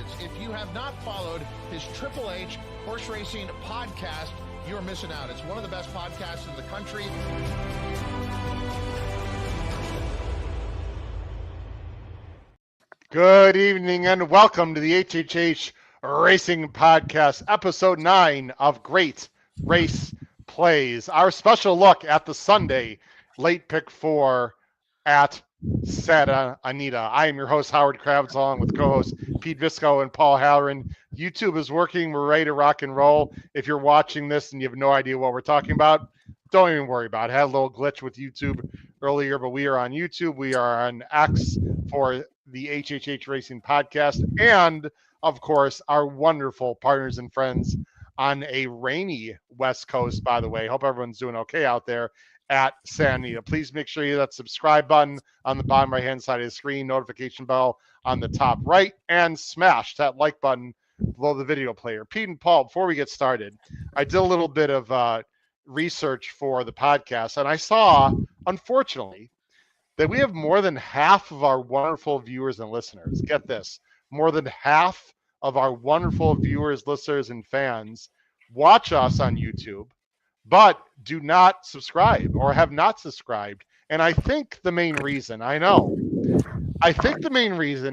is. If you have not followed his Triple H horse racing podcast, you're missing out. It's one of the best podcasts in the country. Good evening and welcome to the HHH Racing Podcast, episode 9 of Great Race Plays. Our special look at the Sunday late pick 4 at Santa Anita. I am your host, Howard Kravitz, along with co-hosts Pete Visco and Paul Halloran. YouTube is working. We're ready to rock and roll. If you're watching this and you have no idea what we're talking about, don't even worry about it. I had a little glitch with YouTube earlier, but we are on YouTube. We are on X for the HHH Racing Podcast, and of course, our wonderful partners and friends on a rainy West Coast, by the way. Hope everyone's doing okay out there at Santa Anita. Please make sure you hit that subscribe button on the bottom right-hand side of the screen, notification bell on the top right, and smash that like button below the video player. Pete and Paul, before we get started, I did a little bit of research for the podcast, and I saw, unfortunately, that we have more than half of our wonderful viewers and listeners. Get this, more than half of our wonderful viewers, listeners, and fans watch us on YouTube, but do not subscribe or have not subscribed. And I think the main reason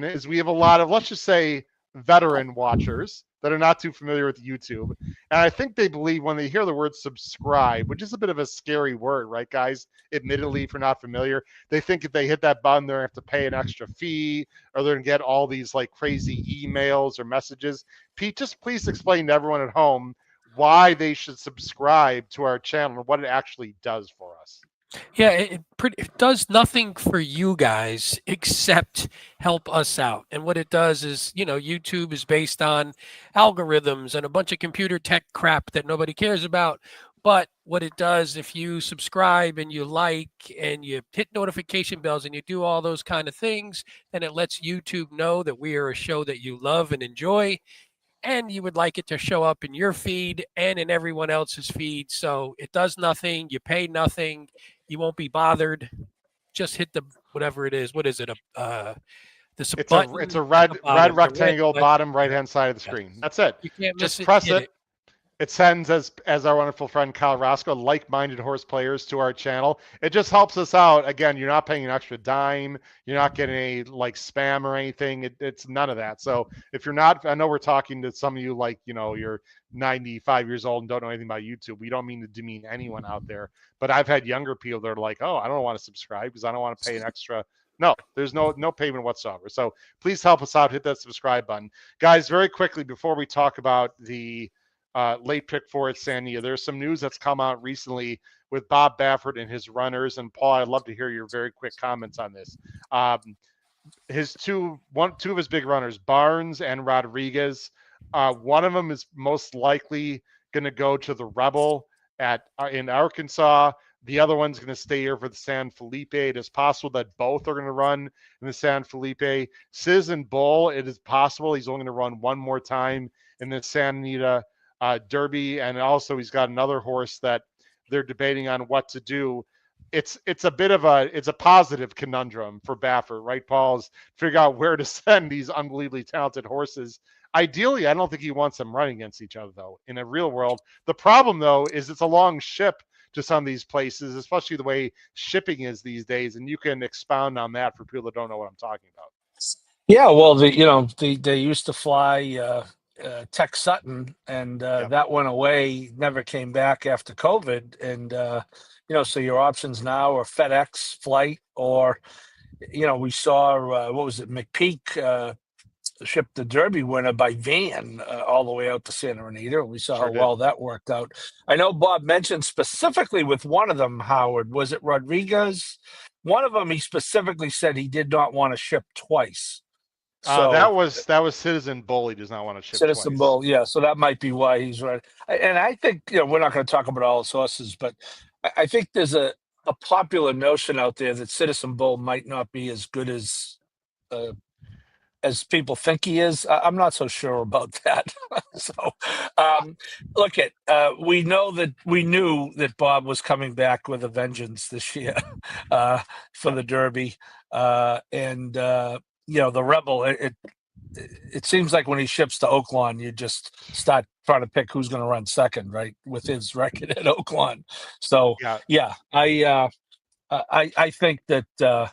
is we have a lot of, let's just say, veteran watchers that are not too familiar with YouTube. And I think they believe when they hear the word subscribe, which is a bit of a scary word, right, guys? Admittedly, if you're not familiar, they think if they hit that button, they're going to have to pay an extra fee or they're going to get all these like crazy emails or messages. Pete, just please explain to everyone at home why they should subscribe to our channel and what it actually does for us. Yeah, it does nothing for you guys except help us out. And what it does is, YouTube is based on algorithms and a bunch of computer tech crap that nobody cares about. But what it does, if you subscribe and you like and you hit notification bells and you do all those kind of things, then it lets YouTube know that we are a show that you love and enjoy. And you would like it to show up in your feed and in everyone else's feed. So it does nothing. You pay nothing. You won't be bothered. Just hit the whatever it is. What is it? It's a red rectangle bottom right-hand side of the screen. That's it. You can't just press it. It sends, as our wonderful friend Kyle Roscoe, like-minded horse players to our channel. It just helps us out. Again, you're not paying an extra dime. You're not getting any spam or anything. It's none of that. So if you're not, I know we're talking to some of you you're 95 years old and don't know anything about YouTube. We don't mean to demean anyone out there, but I've had younger people that are like, oh, I don't want to subscribe because I don't want to pay an extra. No, there's no payment whatsoever. So please help us out. Hit that subscribe button. Guys, very quickly, before we talk about the late pick 4 at Santa Anita, there's some news that's come out recently with Bob Baffert and his runners. And Paul, I'd love to hear your very quick comments on this. His two of his big runners, Barnes and Rodriguez. One of them is most likely going to go to the Rebel in Arkansas. The other one's going to stay here for the San Felipe. It is possible that both are going to run in the San Felipe. Citizen Bull, it is possible he's only going to run one more time in the Santa Anita Derby, and also he's got another horse that they're debating on what to do. It's a positive conundrum for Baffert, right, Paul's figure out where to send these unbelievably talented horses. Ideally, I don't think he wants them running against each other, though, in a real world. The problem, though, is it's a long ship to some of these places, especially the way shipping is these days, and you can expound on that for people that don't know what I'm talking about. Yeah, well, they used to fly Tech Sutton, and that went away, never came back after COVID. And, so your options now are FedEx flight, or, we saw, what was it, McPeak shipped the Derby winner by van all the way out to Santa Anita. We saw how well that worked out. I know Bob mentioned specifically with one of them, Howard, was it Rodriguez? One of them, he specifically said he did not want to ship twice. So that was Citizen Bull. He does not want to ship Citizen twice. Bull, yeah. So that might be why he's right. And I think we're not going to talk about all his horses, but I think there's a popular notion out there that Citizen Bull might not be as good as people think he is. I'm not so sure about that. So, we knew that Bob was coming back with a vengeance this year for the Derby, and the Rebel. it seems like when he ships to Oaklawn, you just start trying to pick who's going to run second, right? With his record at Oaklawn. So Yeah. I think that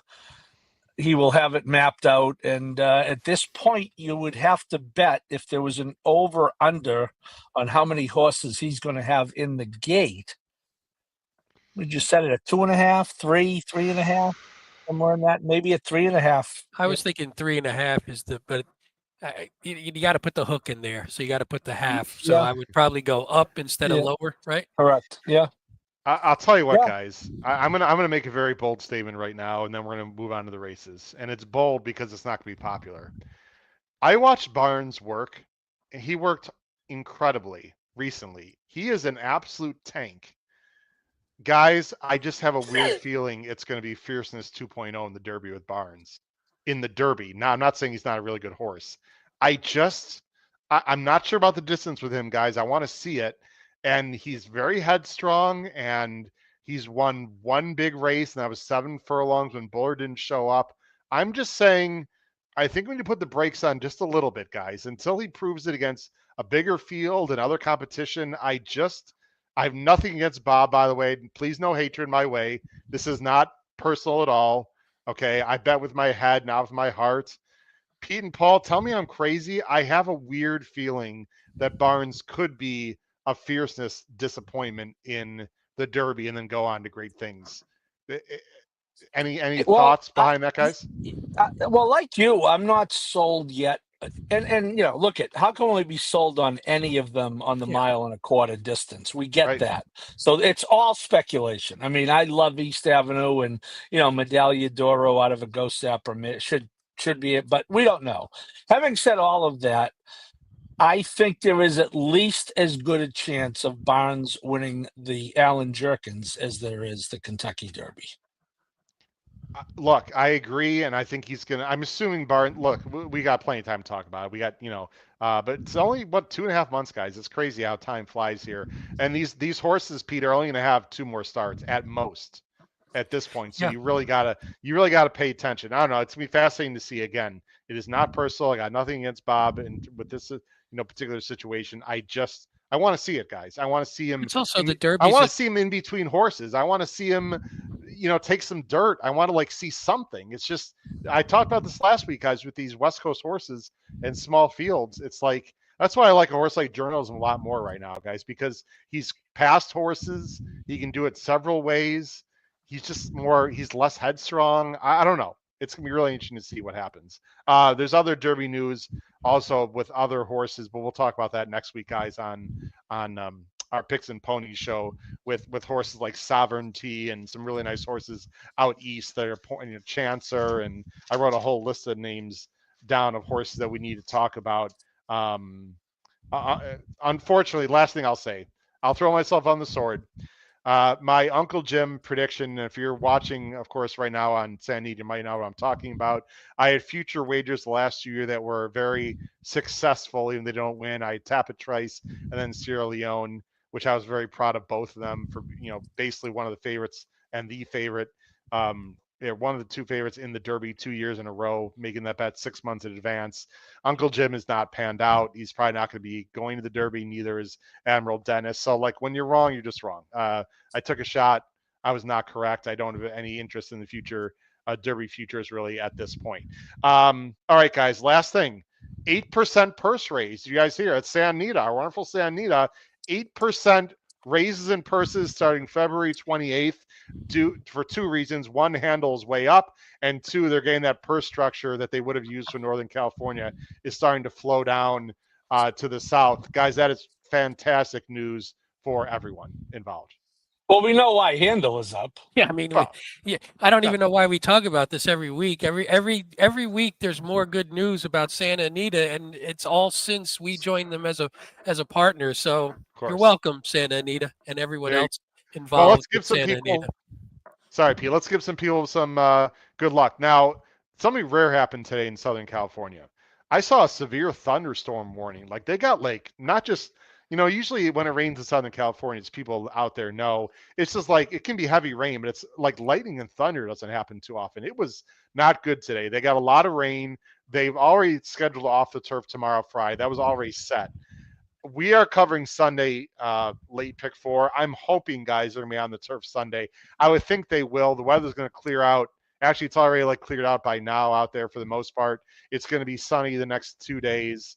he will have it mapped out. And at this point, you would have to bet if there was an over under on how many horses he's going to have in the gate. Would you set it at 2.5, 3, 3.5, somewhere in that? Maybe at 3.5. I was thinking 3.5 is but you got to put the hook in there, so you got to put the half. So Yeah. I would probably go up instead of lower, right? Correct. Yeah. I'll tell you what, Yeah. guys. I'm gonna make a very bold statement right now, and then we're gonna move on to the races. And it's bold because it's not gonna be popular. I watched Barnes work, and he worked incredibly recently. He is an absolute tank. Guys, I just have a weird feeling it's going to be Fierceness 2.0 in the Derby with Barnes. In the Derby. Now, I'm not saying he's not a really good horse. I'm not sure about the distance with him, guys. I want to see it. And he's very headstrong, and he's won one big race, and that was 7 furlongs when Buller didn't show up. I'm just saying, I think we need to put the brakes on just a little bit, guys, until he proves it against a bigger field and other competition. I have nothing against Bob, by the way. Please, no hatred my way. This is not personal at all. Okay, I bet with my head, not with my heart. Pete and Paul, tell me I'm crazy. I have a weird feeling that Barnes could be a Fierceness disappointment in the Derby and then go on to great things. Any thoughts behind that, guys? Well, like you, I'm not sold yet. And look at how can we be sold on any of them on the 1.25 mile distance? We get that. So it's all speculation. I mean, I love East Avenue and Medaglia d'Oro out of a Ghost Sapper should be it, but we don't know. Having said all of that, I think there is at least as good a chance of Barnes winning the Allen Jerkins as there is the Kentucky Derby. Look, I agree, and I think he's gonna. I'm assuming Barnes. Look, we got plenty of time to talk about it. We got, but it's only 2.5 months, guys. It's crazy how time flies here. And these horses, Pete, are only gonna have 2 more starts at most at this point. So you really gotta pay attention. I don't know. It's gonna be fascinating to see. Again, it is not personal. I got nothing against Bob, and with this particular situation, I want to see it, guys. I want to see him. It's also the Derby. I want to see him in between horses. I want to see him, take some dirt. I want to see something. It's just, I talked about this last week, guys, with these West Coast horses and small fields. It's like, that's why I like a horse like Journalism a lot more right now, guys, because he's past horses. He can do it several ways. He's less headstrong. I don't know. It's going to be really interesting to see what happens. There's other Derby news also with other horses, but we'll talk about that next week, guys, on our Picks and Ponies show with horses like Sovereignty and some really nice horses out east that are pointing Chancer. And I wrote a whole list of names down of horses that we need to talk about. Unfortunately, last thing I'll say, I'll throw myself on the sword. My Uncle Jim prediction, if you're watching, of course, right now on San Anita, you might know what I'm talking about. I had future wagers the last year that were very successful, even if they don't win. I had Tapit Trice and then Sierra Leone, which I was very proud of both of them for, basically one of the favorites and the favorite. One of the 2 favorites in the Derby 2 years in a row, making that bet 6 months in advance. Uncle Jim is not panned out. He's probably not going to be going to the Derby. Neither is Admiral Dennis. So, when you're wrong, you're just wrong. I took a shot. I was not correct. I don't have any interest in the future Derby futures really at this point. All right, guys. Last thing, 8% purse raise. You guys hear it? San Anita, our wonderful San Anita, 8% raises in purses starting February 28th for 2 reasons. 1, handle's way up, and 2, they're getting that purse structure that they would have used for Northern California is starting to flow down to the south. Guys, that is fantastic news for everyone involved. Well, we know why handle is up. Yeah, I mean, I don't even know why we talk about this every week. Every week, there's more good news about Santa Anita, and it's all since we joined them as a partner. So you're welcome, Santa Anita, and everyone else involved. Well, let's give some Santa people. Anita. Sorry, Pete. Let's give some people some good luck. Now, something rare happened today in Southern California. I saw a severe thunderstorm warning. They got not just Usually when it rains in Southern California, it's people out there know it's just like it can be heavy rain, but it's like lightning and thunder doesn't happen too often. It was not good today. They got a lot of rain. They've already scheduled off the turf tomorrow, Friday. That was already set. We are covering Sunday late pick 4. I'm hoping guys are going to be on the turf Sunday. I would think they will. The weather's going to clear out. Actually, it's already cleared out by now out there for the most part. It's going to be sunny the next 2 days.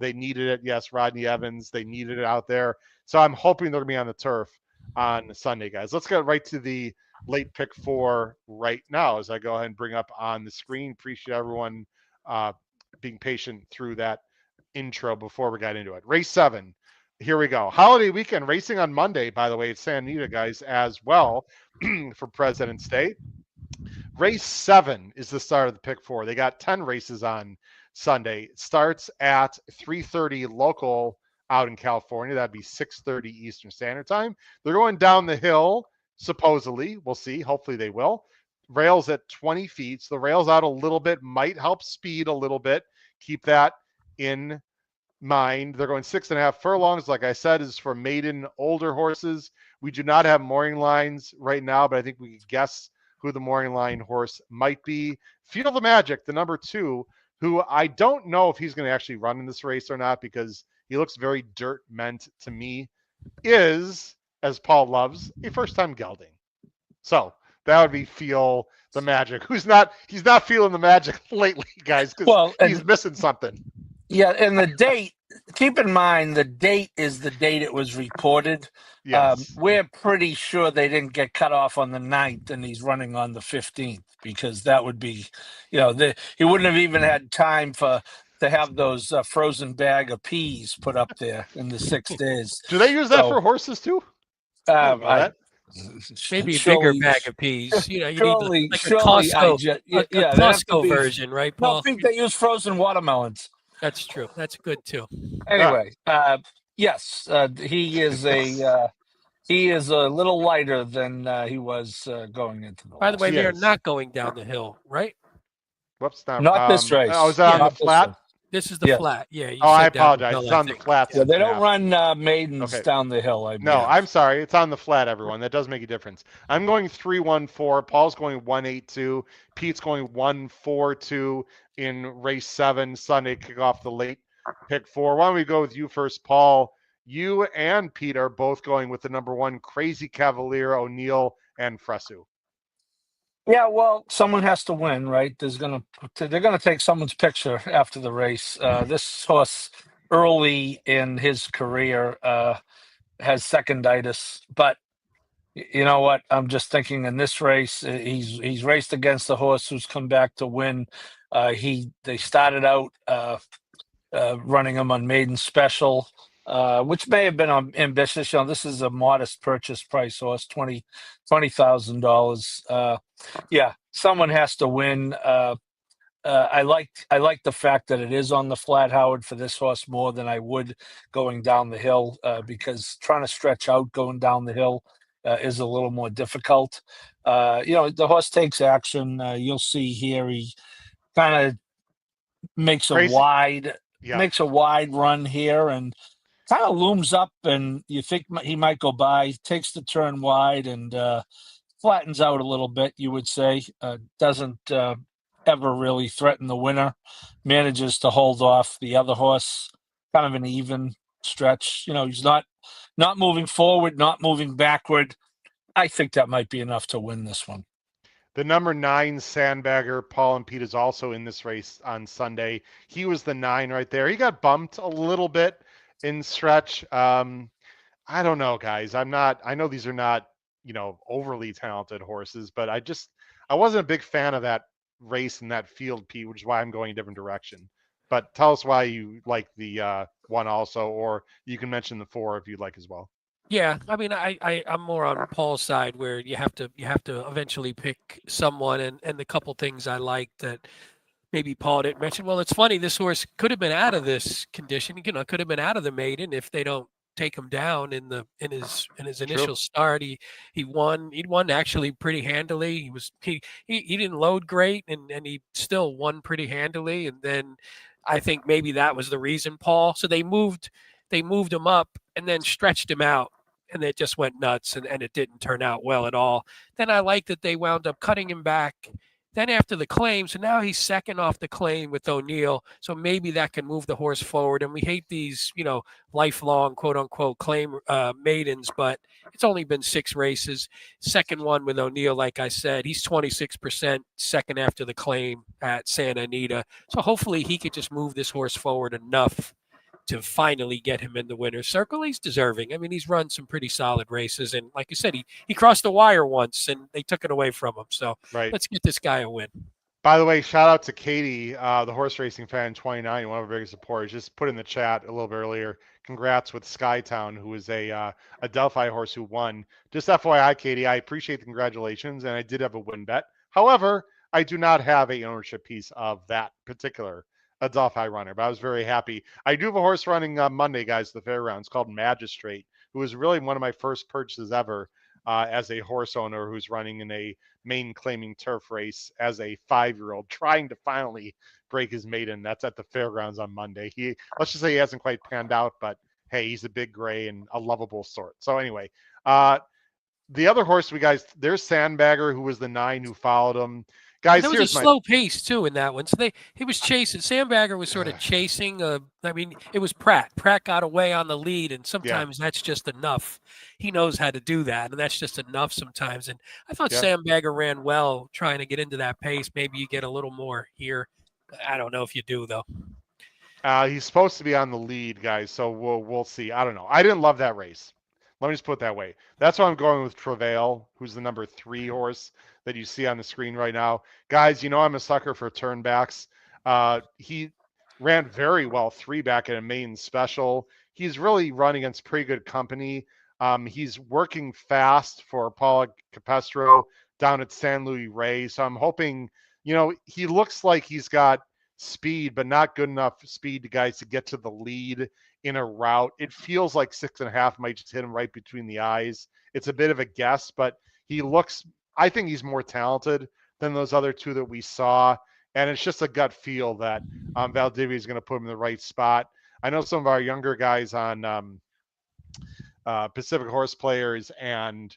They needed it. Yes, Rodney Evans, they needed it out there. So I'm hoping they're going to be on the turf on Sunday, guys. Let's get right to the late pick 4 right now as I go ahead and bring up on the screen. Appreciate everyone being patient through that intro before we got into it. Race 7. Here we go. Holiday weekend racing on Monday, by the way. It's Santa Anita, guys, as well for President's Day. Race 7 is the start of the pick 4. They got 10 races on Sunday. It starts at 3:30 local out in California. That'd be 6:30 Eastern Standard Time. They're going down the hill, supposedly. We'll see. Hopefully they will. Rails at 20 feet. So the rails out a little bit might help speed a little bit. Keep that in mind. They're going 6.5 furlongs. Like I said, is for maiden older horses. We do not have mooring lines right now, but I think we could guess who the mooring line horse might be. Feel the Magic, the number 2, who I don't know if he's going to actually run in this race or not because he looks very dirt meant to me, is, as Paul loves, a first-time gelding. So that would be Feel the Magic. He's not feeling the magic lately, guys, because he's missing something. Yeah, and the date, keep in mind, the date is the date it was reported. Yes. We're pretty sure they didn't get cut off on the 9th and he's running on the 15th because that would be, he wouldn't have even had time to have those frozen bag of peas put up there in the 6 days. Do they use that for horses too? Maybe a bigger bag of peas. You need like a Costco version, right, Paul? No, I think they use frozen watermelons. That's true. That's good too. Anyway, yes, he is a little lighter than he was going into the. By the way, they are not going down the hill, right? Whoops, not this race. Oh, is that on the flat? This is the flat. Yeah. I apologize. It's on the flat. Yeah, they don't run maidens down the hill. No, I'm sorry. It's on the flat, everyone. That does make a difference. I'm going 3-1-4. Paul's going 1-8-2. Pete's going 1-4-2 in race 7. Sunday kick off the late pick 4. Why don't we go with you first, Paul? You and Pete are both going with the number 1 Crazy Cavalier, O'Neill, and Fresu. Yeah, well, someone has to win, right? They're gonna take someone's picture after the race. This horse early in his career has seconditis, but you know what? I'm just thinking in this race, he's raced against a horse who's come back to win. They started out running him on maiden special, which may have been ambitious. This is a modest purchase price horse, $20,000. Yeah, someone has to win. I like the fact that it is on the flat, Howard, for this horse more than I would going down the hill because trying to stretch out going down the hill is a little more difficult. The horse takes action. You'll see here he kind of makes a wide run here and kind of looms up, and you think he might go by. Takes the turn wide and flattens out a little bit, you would say. Doesn't ever really threaten the winner. Manages to hold off the other horse, kind of an even stretch. He's not moving forward, not moving backward. I think that might be enough to win this one. The number 9 Sandbagger, Paul and Pete, is also in this race on Sunday. He was the 9 right there. He got bumped a little bit in stretch. I don't know, guys. I know these are not, overly talented horses, but I wasn't a big fan of that race in that field, Pete, which is why I'm going a different direction. But tell us why you like the 1 also, or you can mention the 4 if you'd like as well. Yeah, I mean, I'm more on Paul's side where you have to eventually pick someone, and the couple things I like that maybe Paul didn't mention. Well, it's funny, this horse could have been out of this condition, could have been out of the maiden if they don't take him down in his initial start. He'd won actually pretty handily. He didn't load great, and he still won pretty handily. And then I think maybe that was the reason, Paul. So they moved they moved him up and then stretched him out. And it just went nuts, and it didn't turn out well at all. Then I like that they wound up cutting him back. Then after the claim, so now he's second off the claim with O'Neill. So maybe that can move the horse forward. And we hate these, lifelong quote unquote claim maidens, but it's only been 6 races. Second one with O'Neill, like I said, he's 26% second after the claim at Santa Anita. So hopefully he could just move this horse forward enough to finally get him in the winner's circle. He's deserving. I mean, he's run some pretty solid races. And like you said, he crossed the wire once and they took it away from him. So let's get this guy a win. By the way, shout out to Katie, the horse racing fan 29, one of our biggest supporters. Just put in the chat a little bit earlier. Congrats with Skytown, who is a Delphi horse who won. Just FYI, Katie, I appreciate the congratulations, and I did have a win bet. However, I do not have a ownership piece of that particular Delphi runner, but I was very happy. I do have a horse running on Monday, guys, the fairgrounds, called Magistrate, who was really one of my first purchases ever as a horse owner who's running in a main claiming turf race as a 5-year-old, trying to finally break his maiden. That's at the fairgrounds on Monday. Let's just say he hasn't quite panned out, but hey, he's a big gray and a lovable sort. So anyway, the other horse there's Sandbagger, who was the 9 who followed him. Guys, there was a slow pace too in that one. So he was chasing. Sandbagger was sort of chasing. I mean, it was Pratt. Pratt got away on the lead, and sometimes that's just enough. He knows how to do that, and that's just enough sometimes. And I thought Sandbagger ran well trying to get into that pace. Maybe you get a little more here. I don't know if you do though. He's supposed to be on the lead, guys. So we'll see. I don't know. I didn't love that race. Let me just put it that way. That's why I'm going with Travail, who's the number 3 horse that you see on the screen right now. Guys, I'm a sucker for turnbacks. He ran very well 3 back at a main special. He's really run against pretty good company. He's working fast for Paula Capestro down at San Luis Rey. So I'm hoping, he looks like he's got speed, but not good enough speed, guys, to get to the lead in a route. It feels like 6.5 might just hit him right between the eyes. It's a bit of a guess, but I think he's more talented than those other 2 that we saw. And it's just a gut feel that Valdivia is going to put him in the right spot. I know some of our younger guys on Pacific Horse Players and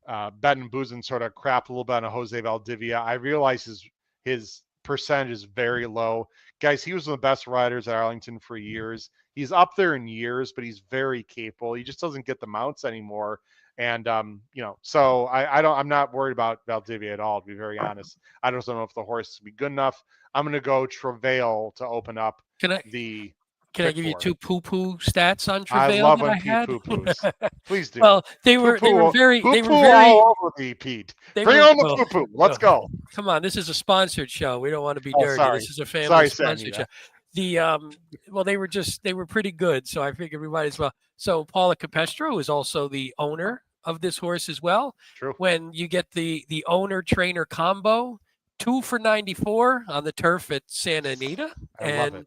Bet and Boozin sort of crap a little bit on Jose Valdivia. I realize his percentage is very low. Guys, he was one of the best riders at Arlington for years. He's up there in years, but he's very capable. He just doesn't get the mounts anymore. And so I'm not worried about Valdivia at all, to be very honest. I just don't know if the horse will be good enough. I'm going to go Travail to open up Can I give you 2 poo-poo stats on Travail? I love when Pete poo-poos. Please do. Well, they were very all over me, Pete. Bring on the poo-poo. Let's go. Come on, this is a sponsored show. We don't want to be dirty. Sorry. This is a family sponsored show. Anita. They were pretty good, so I figured we might as well. So Paula Capestro is also the owner of this horse as well. True. When you get the owner trainer combo, 2 for 94 on the turf at Santa Anita, I love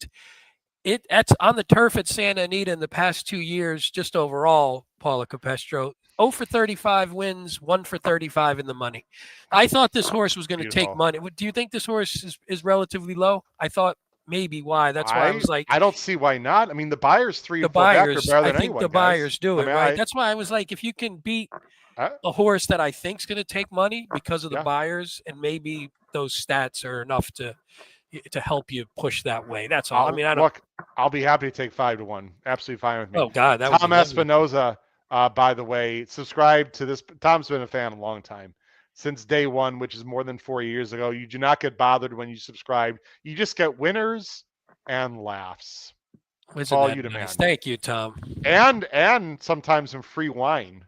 it. That's on the turf at Santa Anita in the past 2 years, just overall, Paula Capestro, 0 for 35 wins, 1 for 35 in the money. I thought this horse was going to take money. Do you think this horse is relatively low? I thought maybe why. That's why I was like, I don't see why not. I mean, the buyers 3 or 4 back are better than anyone. I think the buyers do it, right? That's why I was like, if you can beat a horse that I think is going to take money because of the buyers, and maybe those stats are enough to help you push that way. That's all. I mean, I'll be happy to take 5 to 1. Absolutely fine with me. Oh God, Tom Espinoza, by the way, subscribe to this. Tom's been a fan a long time, since day one, which is more than 4 years ago. You do not get bothered when you subscribe. You just get winners and laughs. That's all you demand. Thank you, Tom. And sometimes some free wine.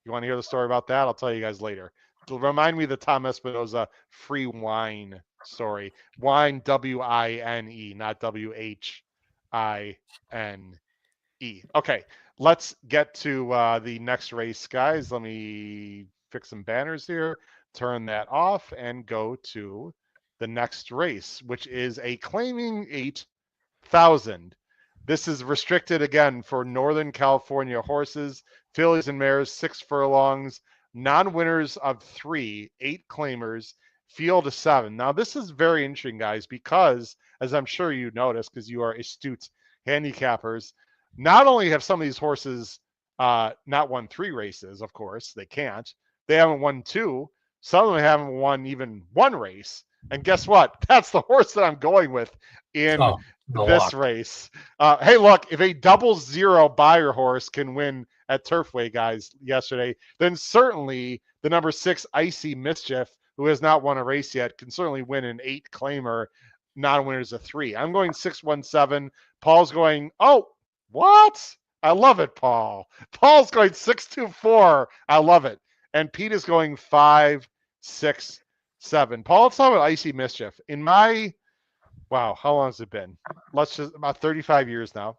You want to hear the story about that? I'll tell you guys later. Remind me of the Tom Espinoza free wine story. Wine, W-I-N-E, not W-H-I-N-E. Okay, let's get to the next race, guys. Let me fix some banners here, turn that off, and go to the next race, which is a claiming 8,000. This is restricted again for Northern California horses, fillies and mares, 6 furlongs, non-winners of 3, 8 claimers, field of 7. Now, this is very interesting, guys, because, as I'm sure you noticed, because you are astute handicappers, not only have some of these horses not won 3 races, of course, they can't. They haven't won 2. Some of them haven't won even 1 race. And guess what? That's the horse that I'm going with in this race. Hey, look, if a 00 Beyer horse can win at Turfway, guys, yesterday, then certainly the number 6 Icy Mischief, who has not won a race yet, can certainly win an 8 claimer. Non-winners of 3. I'm going 617. Paul's going, oh, what? I love it, Paul. Paul's going 624. I love it. And Pete is going 567. Paul, let's talk about Icy Mischief. In my, wow, how long has it been? About 35 years now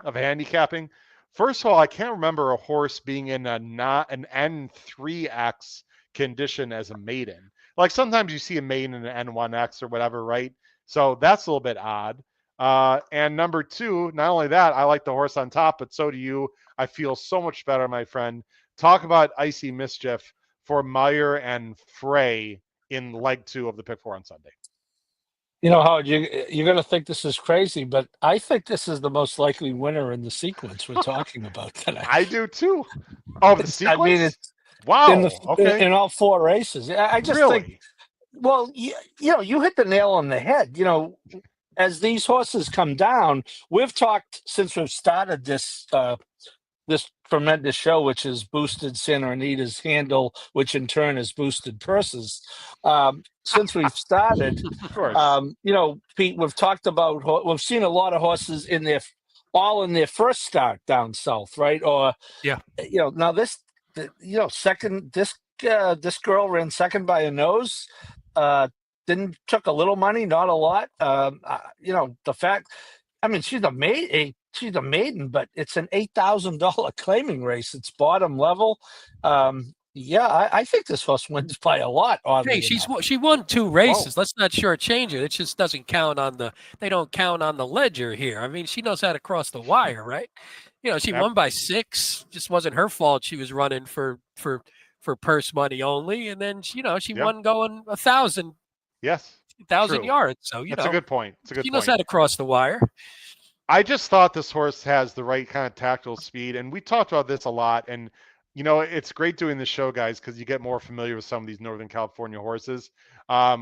of handicapping. First of all, I can't remember a horse being in an N3X condition as a maiden. Like sometimes you see a maiden in an N1X or whatever, right? So that's a little bit odd. And number 2, not only that, I like the horse on top, but so do you. I feel so much better, my friend. Talk about Icy Mischief for Meyer and Frey in leg 2 of the Pick 4 on Sunday. You know, Howard, you're going to think this is crazy, but I think this is the most likely winner in the sequence we're talking about tonight. I do too. Oh, the sequence? I mean, it's wow. in all 4 races. I just think, well, you know, you hit the nail on the head. You know, as these horses come down, we've talked since we've started this this tremendous show, which has boosted Santa Anita's handle, which in turn has boosted purses. Since we've started, of course. You know, Pete, we've talked about, we've seen a lot of horses in their first start down south, right? Or, yeah, you know, now this girl ran second by a nose, took a little money, not a lot. You know, the fact, I mean, she's a maiden, but it's an $8,000 claiming race. It's bottom level. Yeah, I think this horse wins by a lot. Hey, she won 2 races. Let's not shortchange it. It just doesn't count on they don't count on the ledger here. I mean, she knows how to cross the wire, right? You know, she won by 6. Just wasn't her fault. She was running for purse money only, and then she won going 1,000. Yes, 1,000 yards. So that's a good point. It's a good she point. knows how to cross the wire. I just thought this horse has the right kind of tactical speed, and we talked about this a lot. And you know, it's great doing this show, guys, because you get more familiar with some of these Northern California horses. A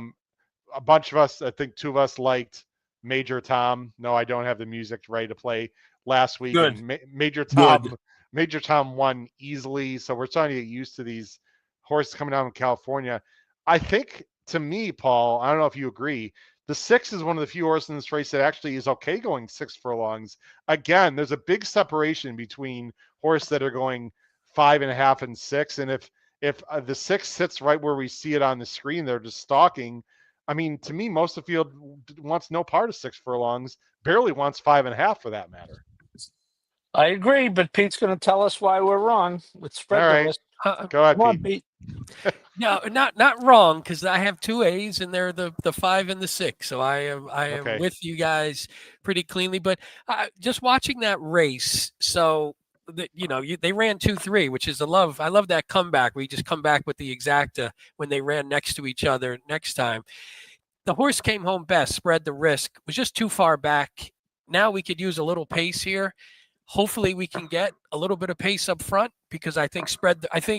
bunch of us, I think 2 of us liked Major Tom. No, I don't have the music ready to play last week. Good. And Major Tom won easily. So we're starting to get used to these horses coming out in California. I think, to me, Paul, I don't know if you agree, the 6 is one of the few horses in this race that actually is okay going 6 furlongs. Again, there's a big separation between horses that are going 5.5 and 6. And if the 6 sits right where we see it on the screen, they're just stalking. I mean, to me, most of the field wants no part of 6 furlongs, barely wants 5.5 for that matter. I agree, but Pete's going to tell us why we're wrong. Let's spread the list. Go ahead, Come on, Pete. No, not wrong, because I have 2 A's and they're the 5 and the 6. So I am with you guys pretty cleanly. But just watching that race, so they ran 2-3, which is I love that comeback. We just come back with the exacta when they ran next to each other next time. The horse came home best, spread the risk, was just too far back. Now we could use a little pace here. Hopefully we can get a little bit of pace up front, because I think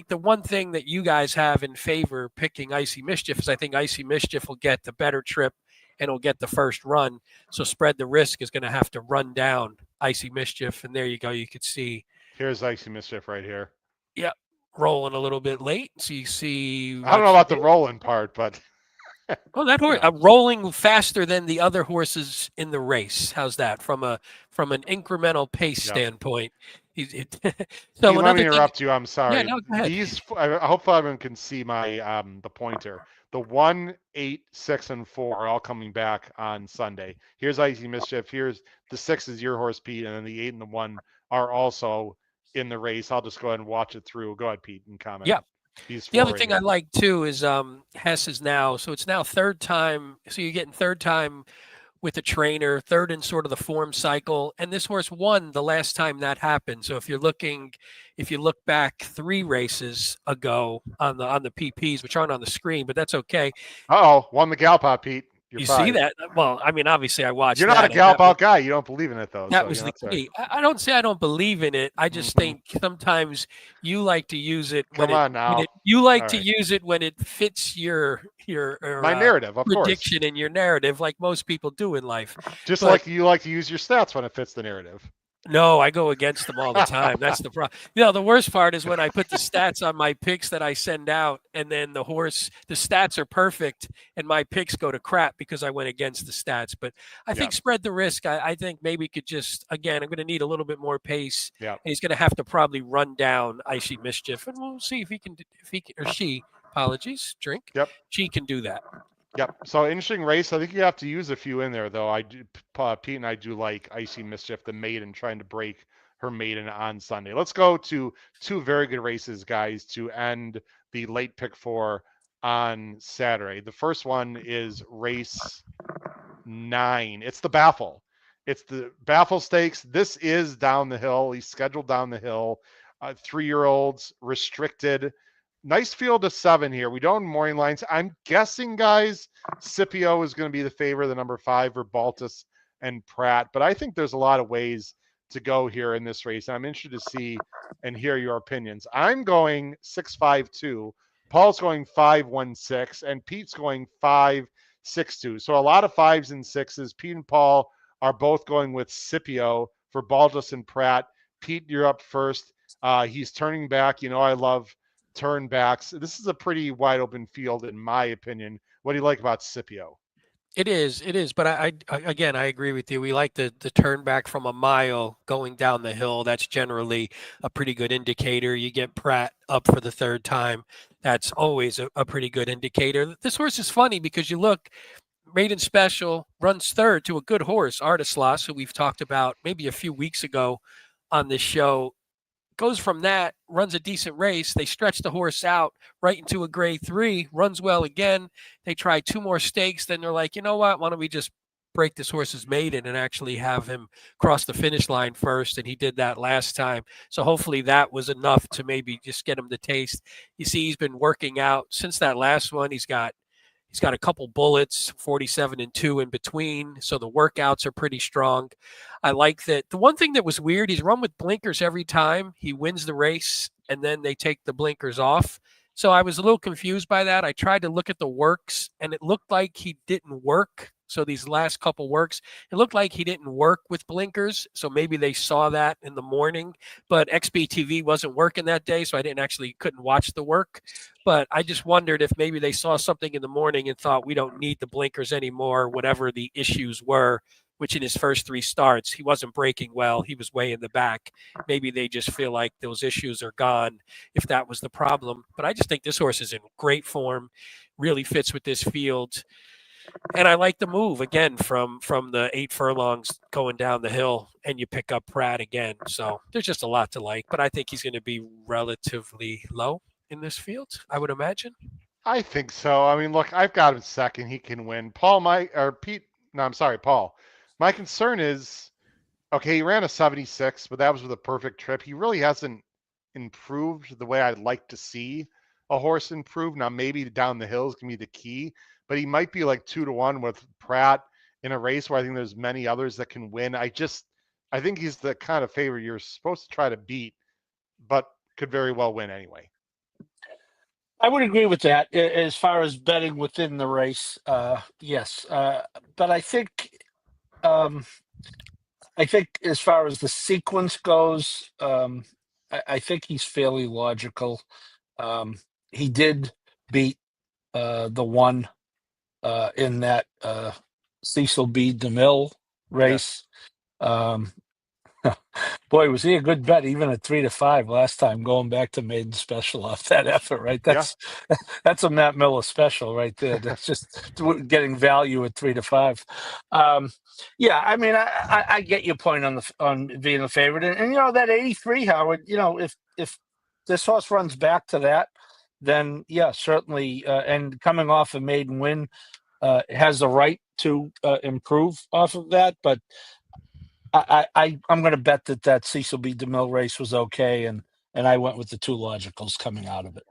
the one thing that you guys have in favor picking Icy Mischief is I think Icy Mischief will get the better trip and will get the first run. So spread the risk is going to have to run down Icy Mischief. And there you go. You could see. Here's Icy Mischief right here. Yep. Rolling a little bit late. So you see. I don't know about the rolling part, but. Well, that horse rolling faster than the other horses in the race. How's that from an incremental pace standpoint? So let me interrupt you. I'm sorry. Yeah, no, go ahead. I hope everyone can see my the pointer. The 1, 8, 6, and 4 are all coming back on Sunday. Here's Icy Mischief. Here's the 6 is your horse, Pete, and then the 8 and the 1 are also in the race. I'll just go ahead and watch it through. Go ahead, Pete, and comment. Yeah. The other thing I like too is Hess is now, so it's now 3rd time. So you're getting 3rd time with the trainer, 3rd in sort of the form cycle. And this horse won the last time that happened. So if you look back 3 races ago on the PPs, which aren't on the screen, but that's okay. Won the Galpot, Pete. You see that? Well, I mean, obviously, I watched. You're not that, a Gallup out guy. You don't believe in it, though. That so was the that's key. I don't say I don't believe in it. I just think sometimes you like to use it when Come on now. you like All to right. use it when it fits your My narrative, of course. prediction and your narrative, like most people do in life. Just But like you like to use your stats when it fits the narrative. no, I go against them all the time. That's the problem. The worst part is when I put the stats on my picks that I send out, and then the stats are perfect, and my picks go to crap because I went against the stats. But I think spread the risk. I think maybe could just, again, I'm going to need a little bit more pace. Yeah. And he's going to have to probably run down Icy Mischief, and we'll see if he can, or she, apologies, drink. Yep. She can do that. Yep. So interesting race. I think you have to use a few in there, though. I do. Pete and I do like Icy Mischief, the maiden, trying to break her maiden on Sunday. Let's go to two very good races, guys, to end the late pick 4 on Saturday. The first one is race 9. It's the Baffle. It's the Baffle Stakes. This is down the hill. He's scheduled down the hill. 3-year-olds, restricted. Nice field of 7 here. We don't have morning lines. I'm guessing, guys, Scipio is going to be the favorite, the number 5 for Baltus and Pratt. But I think there's a lot of ways to go here in this race. I'm interested to see and hear your opinions. I'm going 6-5-2. Paul's going 5-1-6, and Pete's going 5-6-2. So a lot of 5s and 6s. Pete and Paul are both going with Scipio for Baltus and Pratt. Pete, you're up first. He's turning back. I love turn backs. This is a pretty wide open field, in my opinion. What do you like about Scipio? It is. But I again, I agree with you. We like the turn back from a mile going down the hill. That's generally a pretty good indicator. You get Pratt up for the 3rd time. That's always a pretty good indicator. This horse is funny because you look, maiden special, runs 3rd to a good horse, Artislas, who we've talked about maybe a few weeks ago on this show. Goes from that, runs a decent race. They stretch the horse out right into a grade 3, runs well again. They try 2 more stakes. Then they're like, you know what? Why don't we just break this horse's maiden and actually have him cross the finish line first? And he did that last time. So hopefully that was enough to maybe just get him the taste. You see, he's been working out since that last one. He's got a couple bullets, 47 and 2 in between. So the workouts are pretty strong. I like that. The one thing that was weird, he's run with blinkers every time he wins the race, and then they take the blinkers off. So I was a little confused by that. I tried to look at the works, and it looked like he didn't work. So these last couple works, it looked like he didn't work with blinkers. So maybe they saw that in the morning, but XBTV wasn't working that day. So I couldn't watch the work, but I just wondered if maybe they saw something in the morning and thought we don't need the blinkers anymore, whatever the issues were, which in his first 3 starts, he wasn't breaking well. He was way in the back. Maybe they just feel like those issues are gone if that was the problem. But I just think this horse is in great form, really fits with this field. And I like the move again from the 8 furlongs going down the hill, and you pick up Pratt again. So there's just a lot to like, but I think he's going to be relatively low in this field, I would imagine. I think so. I mean, look, I've got him 2nd. He can win. Paul. My concern is, okay, he ran a 76, but that was with a perfect trip. He really hasn't improved the way I'd like to see a horse improve. Now, maybe down the hills can be the key, but he might be like 2-1 with Pratt in a race where I think there's many others that can win. I think he's the kind of favorite you're supposed to try to beat, but could very well win anyway. I would agree with that as far as betting within the race. Yes. But I think as far as the sequence goes, I think he's fairly logical. He did beat the one in that Cecil B. DeMille race. Boy, was he a good bet, even at 3-5 last time, going back to maiden special off that effort, right? That's a Matt Miller special right there. That's just getting value at 3-5. Yeah, I mean, I get your point on being a favorite, and that 83, Howard. If this horse runs back to that, then yeah, certainly, and coming off a maiden win, has the right to improve off of that, but. I'm going to bet that Cecil B. DeMille race was okay, and I went with the 2 logicals coming out of it.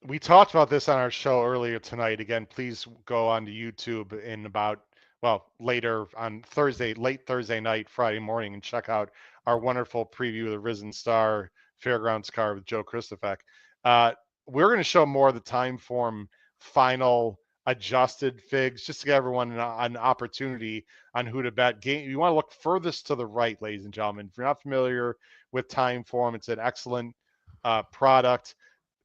We talked about this on our show earlier tonight. Again, please go on to YouTube in about, well, later on Thursday, late Thursday night, Friday morning, and check out our wonderful preview of the Risen Star Fairgrounds car with Joe Christofek. Uh, we're going to show more of the time form final adjusted figs just to give everyone an opportunity on who to bet. You want to look furthest to the right, ladies and gentlemen. If you're not familiar with time form, it's an excellent product.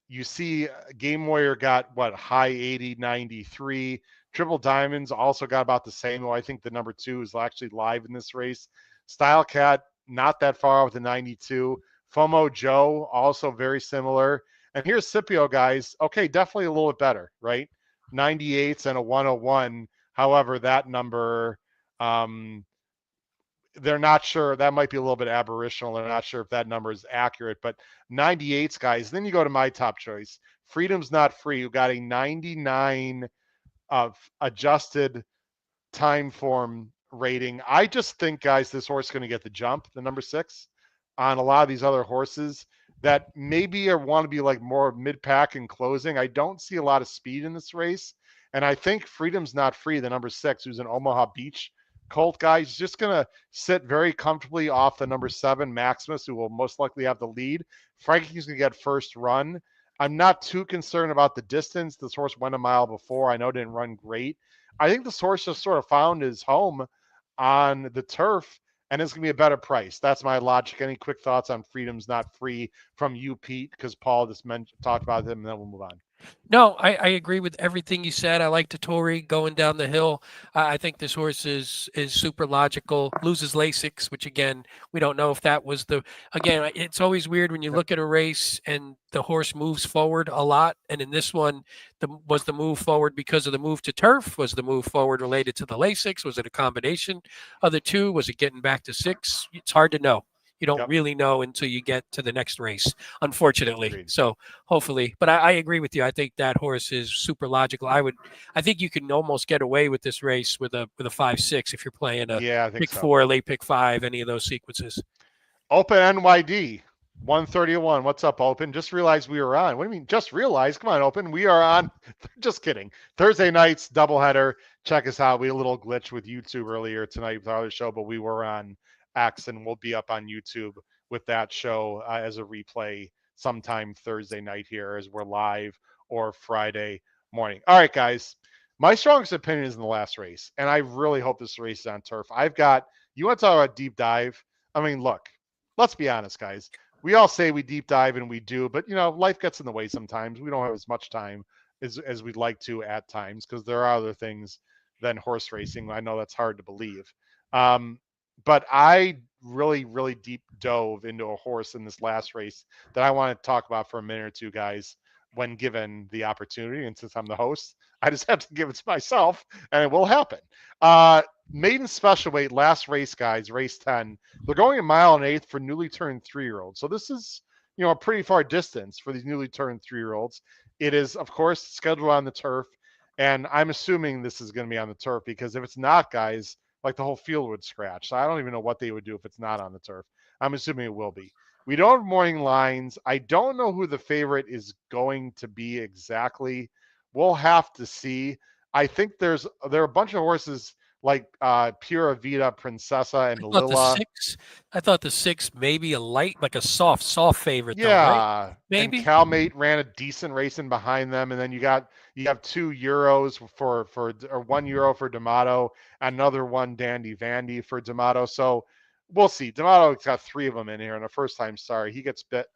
You see Game Warrior got what, high 80, 93. Triple Diamonds also got about the same, though I think the number 2 is actually live in this race. Style Cat, not that far with the 92. FOMO Joe, also very similar. And here's Scipio, guys. Okay, definitely a little bit better, right? 98s and a 101. However, that number, they're not sure. That might be a little bit aberrational. They're not sure if that number is accurate, but 98s, guys. Then you go to my top choice. Freedom's Not Free. You got a 99 of adjusted time form rating. I just think, guys, this horse is going to get the jump, the number 6, on a lot of these other horses that maybe want to be like more mid-pack and closing. I don't see a lot of speed in this race. And I think Freedom's Not Free, the number 6, who's an Omaha Beach Colt guy, is just going to sit very comfortably off the number 7, Maximus, who will most likely have the lead. Frankie's going to get first run. I'm not too concerned about the distance. This horse went a mile before. I know it didn't run great. I think this horse just sort of found his home on the turf, and it's going to be a better price. That's my logic. Any quick thoughts on Freedom's Not Free from you, Pete? Because Paul just talked about him, and then we'll move on. No, I agree with everything you said. I like the Tory going down the hill. I think this horse is super logical. Loses Lasix, which again, we don't know if that was the. Again, it's always weird when you look at a race and the horse moves forward a lot. And in this one, was the move forward because of the move to turf? Was the move forward related to the Lasix? Was it a combination of the two? Was it getting back to 6? It's hard to know. You don't really know until you get to the next race, unfortunately. Agreed. So hopefully, but I agree with you. I think that horse is super logical. I think you can almost get away with this race with a 5-6 if you're playing a pick 4, late pick 5, any of those sequences. Open NYD 131. What's up, Open? Just realized we were on. What do you mean? Just realized? Come on, Open. We are on. Just kidding. Thursday nights doubleheader. Check us out. We had a little glitch with YouTube earlier tonight with our other show, but we were on X, and we'll be up on YouTube with that show as a replay sometime Thursday night here as we're live, or Friday morning. All right, guys. My strongest opinion is in the last race, and I really hope this race is on turf. You want to talk about deep dive? I mean, look, let's be honest, guys. We all say we deep dive, and we do, but, life gets in the way sometimes. We don't have as much time as we'd like to at times because there are other things than horse racing. I know that's hard to believe. But I really, really deep dove into a horse in this last race that I want to talk about for a minute or two, guys, when given the opportunity. And since I'm the host, I just have to give it to myself, and it will happen. Maiden special weight, last race, guys, race 10. They're going a mile and 1/8 for newly turned 3-year-olds. So this is, a pretty far distance for these newly turned 3-year-olds. It is, of course, scheduled on the turf. And I'm assuming this is going to be on the turf because if it's not, guys, like the whole field would scratch. So I don't even know what they would do if it's not on the turf. I'm assuming it will be. We don't have morning lines. I don't know who the favorite is going to be exactly. We'll have to see. I think there are a bunch of horses like Pura Vida, Princessa, and Lila. I thought the 6 maybe a light, like a soft favorite. Yeah, though, right? Maybe. And Calmate ran a decent race in behind them, and then you have €2 or €1 for D'Amato, another one Dandy Vandy for D'Amato. So we'll see. D'Amato's got 3 of them in here, and a first-time star, he gets bet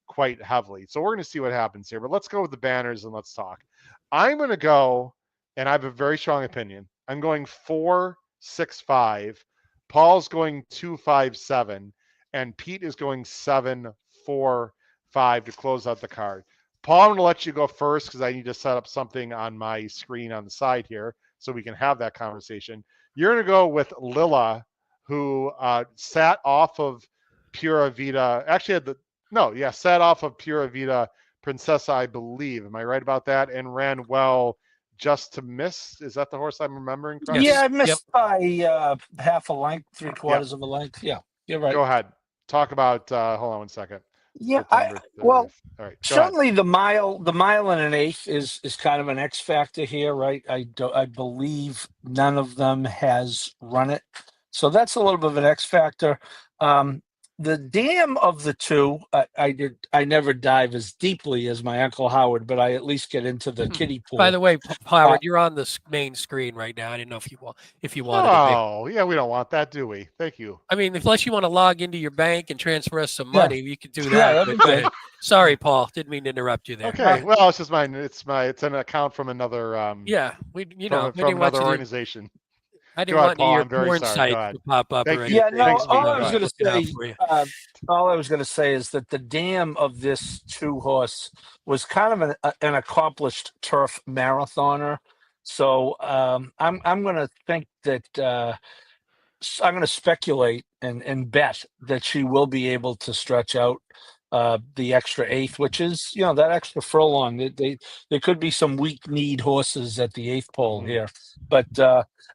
quite heavily. So we're going to see what happens here. But let's go with the banners and let's talk. I'm going to go, and I have a very strong opinion. I'm going 4-6-5. Paul's going 2-5-7, and Pete is going 7-4-5 to close out the card. Paul, I'm going to let you go first because I need to set up something on my screen on the side here so we can have that conversation. You're going to go with Lila, who sat off of Pura Vida. Actually, sat off of Pura Vida Princessa, I believe. Am I right about that? And ran well just to miss. Is that the horse I'm remembering correctly? Yeah, I missed by half a length, 3/4 of a length. Yeah, you're right. Go ahead. Talk about, hold on one second. Yeah, September 30th. well, All right, go ahead. certainly the mile and an eighth is kind of an X factor here, right? I believe none of them has run it, so that's a little bit of an X factor. The dam of the two, I never dive as deeply as my Uncle Howard, but I at least get into the kiddie By pool. the way, Howard, you're on the main screen right now. I didn't know if you wanted to make. Oh, yeah, we don't want that, do we? Thank you. I mean, unless you want to log into your bank and transfer us some Yeah. money, you could do Yeah, that. that'd But be good. sorry, Paul, didn't mean to interrupt you there. Okay, well, it's just mine. It's an account from another Yeah, we from we from didn't want another you to. organization. I Go didn't ahead, want Paul. your I'm very porn sorry. site Go ahead. to pop up Thank or you. anything. Yeah, no. Thanks, Pete. All I Go was ahead. going to Looking out say, for you. all I was going to say is that the dam of this two horse was kind of an accomplished turf marathoner. So I'm going to think that I'm going to speculate and bet that she will be able to stretch out the extra eighth, which is that extra furlong. There could be some weak-kneed horses at the eighth pole here, but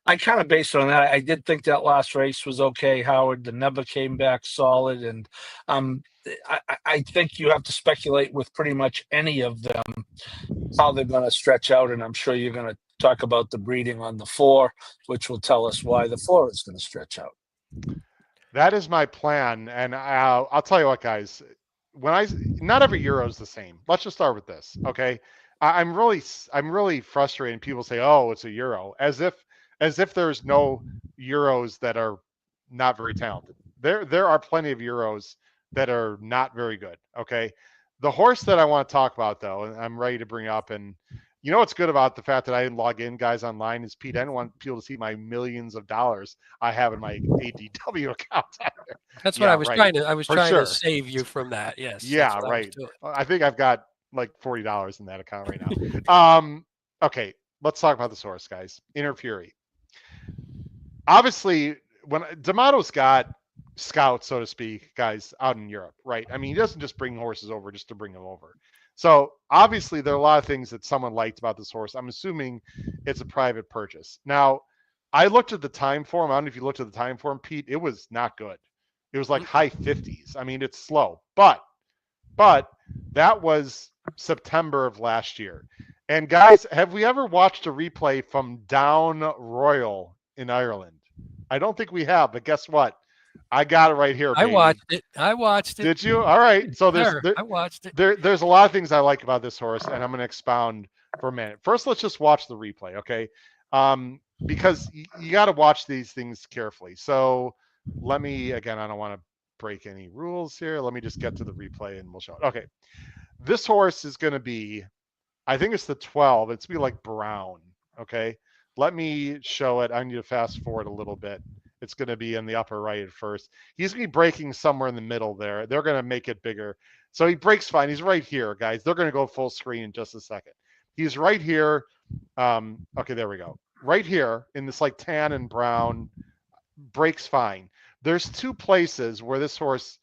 I kind of based it on that. I did think that last race was okay, Howard. The Nebba came back solid, and I think you have to speculate with pretty much any of them how they're going to stretch out, and I'm sure you're going to talk about the breeding on the 4, which will tell us why the 4 is going to stretch out. That is my plan, and I'll tell you what, guys. Not every Euro is the same. Let's just start with this, okay? I'm really frustrated. And people say, "Oh, it's a Euro," as if there's no Euros that are not very talented. There are plenty of Euros that are not very good. Okay, the horse that I want to talk about though, and I'm ready to bring up, and you know what's good about the fact that I didn't log in, guys, online is Pete. I didn't want people to see my millions of dollars I have in my ADW account. That's what Yeah, I was right. trying to. I was For trying sure. to save you from that. Yes. Yeah, that's what I was right. doing. I think I've got like $40 in that account right now. Okay, let's talk about this horse, guys. Inner Fury. Obviously, when D'Amato's got scouts, so to speak, guys, out in Europe, right? I mean, he doesn't just bring horses over just to bring them over. So obviously, there are a lot of things that someone liked about this horse. I'm assuming it's a private purchase. Now, I looked at the time form. I don't know if you looked at the time form, Pete. It was not good. It was like high 50s. I mean, it's slow, but that was September of last year. And guys, have we ever watched a replay from Down Royal in Ireland? I don't think we have, but guess what? I got it right here, baby. I watched it. Did you? All right. So I watched it. There's a lot of things I like about this horse, and I'm going to expound for a minute. First, let's just watch the replay, okay? Because you got to watch these things carefully. So let me, again, I don't want to break any rules here. Let me just get to the replay and we'll show it. Okay. This horse is going to be, I think it's the 12. It's going to be like brown. Okay. Let me show it. I need to fast forward a little bit. It's going to be in the upper right at first. He's going to be breaking somewhere in the middle there. They're going to make it bigger. So he breaks fine. He's right here, guys. They're going to go full screen in just a second. He's right here. Okay, there we go. Right here in this like tan and brown, breaks fine. There's two places where this horse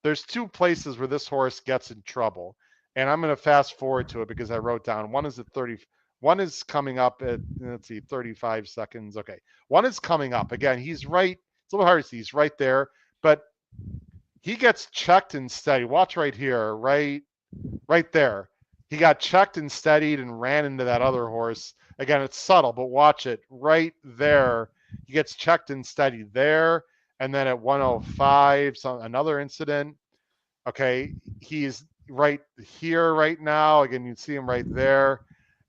gets in trouble. And I'm going to fast forward to it because I wrote down one is at 30. One is coming up at, let's see, 35 seconds. Okay. One is coming up. Again, he's right. It's a little hard to see. He's right there. But he gets checked and steady. Watch right here. Right there. He got checked and steadied and ran into that other horse. Again, it's subtle, but watch it. Right there. He gets checked and steadied there. And then at 105, another incident. Okay. He's right here right now. Again, you can see him right there.